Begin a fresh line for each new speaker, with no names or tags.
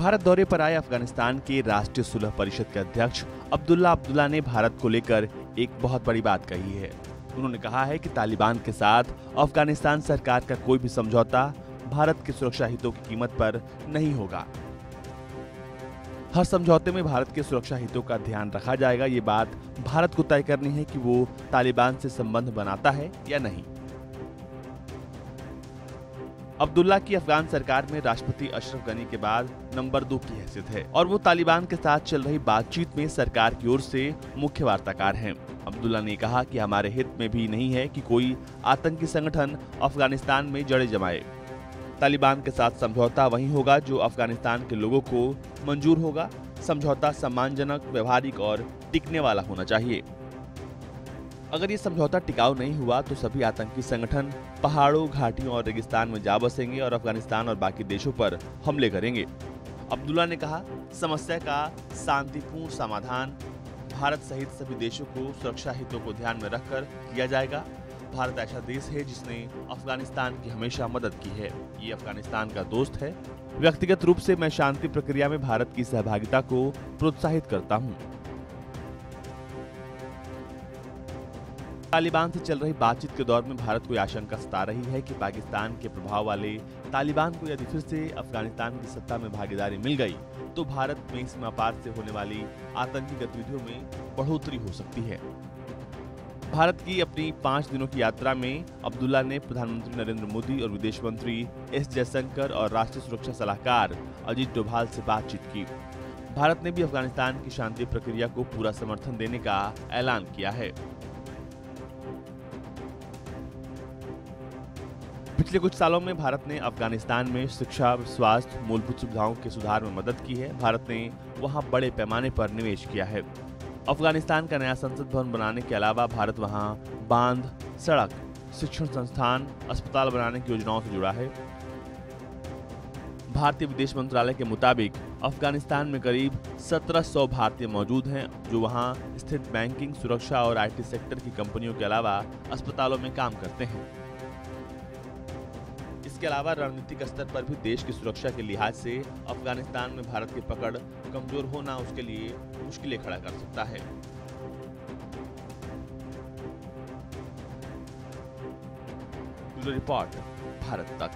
भारत दौरे पर आए अफगानिस्तान के राष्ट्रीय सुलह परिषद के अध्यक्ष अब्दुल्ला अब्दुल्ला ने भारत को लेकर एक बहुत बड़ी बात कही है। उन्होंने कहा है कि तालिबान के साथ अफगानिस्तान सरकार का कोई भी समझौता भारत के सुरक्षा हितों की कीमत पर नहीं होगा। हर समझौते में भारत के सुरक्षा हितों का ध्यान रखा जाएगा। ये बात भारत को तय करनी है कि वो तालिबान से संबंध बनाता है या नहीं। अब्दुल्ला की अफगान सरकार में राष्ट्रपति अशरफ गनी के बाद नंबर 2 की हैसियत है और वो तालिबान के साथ चल रही बातचीत में सरकार की ओर से मुख्य वार्ताकार हैं। अब्दुल्ला ने कहा कि हमारे हित में भी नहीं है कि कोई आतंकी संगठन अफगानिस्तान में जड़ें जमाए। तालिबान के साथ समझौता वही होगा जो अफगानिस्तान के लोगों को मंजूर होगा। समझौता सम्मानजनक, व्यवहारिक और टिकने वाला होना चाहिए। अगर ये समझौता टिकाऊ नहीं हुआ तो सभी आतंकी संगठन पहाड़ों, घाटियों और रेगिस्तान में जा बसेंगे और अफगानिस्तान और बाकी देशों पर हमले करेंगे। अब्दुल्ला ने कहा, समस्या का शांतिपूर्ण समाधान भारत सहित सभी देशों को सुरक्षा हितों को ध्यान में रखकर किया जाएगा। भारत ऐसा देश है जिसने अफगानिस्तान की हमेशा मदद की है। ये अफगानिस्तान का दोस्त है। व्यक्तिगत रूप से मैं शांति प्रक्रिया में भारत की सहभागिता को प्रोत्साहित करता हूँ। तालिबान से चल रही बातचीत के दौर में भारत को आशंका सता रही है कि पाकिस्तान के प्रभाव वाले तालिबान को यदि फिर से अफगानिस्तान की सत्ता में भागीदारी मिल गई तो भारत में सीमा पार से होने वाली आतंकी गतिविधियों में बढ़ोतरी हो सकती है। भारत की अपनी 5 दिनों की यात्रा में अब्दुल्ला ने प्रधानमंत्री नरेंद्र मोदी और विदेश मंत्री एस जयशंकर और राष्ट्रीय सुरक्षा सलाहकार अजीत डोभाल से बातचीत की। भारत ने भी अफगानिस्तान की शांति प्रक्रिया को पूरा समर्थन देने का ऐलान किया है। पिछले कुछ सालों में भारत ने अफगानिस्तान में शिक्षा, स्वास्थ्य, मूलभूत सुविधाओं के सुधार में मदद की है। भारत ने वहां बड़े पैमाने पर निवेश किया है। अफगानिस्तान का नया संसद भवन बनाने के अलावा भारत वहां बांध, सड़क, शिक्षण संस्थान, अस्पताल बनाने की योजनाओं से जुड़ा है। भारतीय विदेश मंत्रालय के मुताबिक अफगानिस्तान में करीब 1700 भारतीय मौजूद हैं जो वहां स्थित बैंकिंग, सुरक्षा और IT सेक्टर की कंपनियों के अलावा अस्पतालों में काम करते हैं। इसके अलावा रणनीतिक स्तर पर भी देश की सुरक्षा के लिहाज से अफगानिस्तान में भारत की पकड़ कमजोर होना उसके लिए मुश्किलें खड़ा कर सकता है। रिपोर्ट, भारत तक।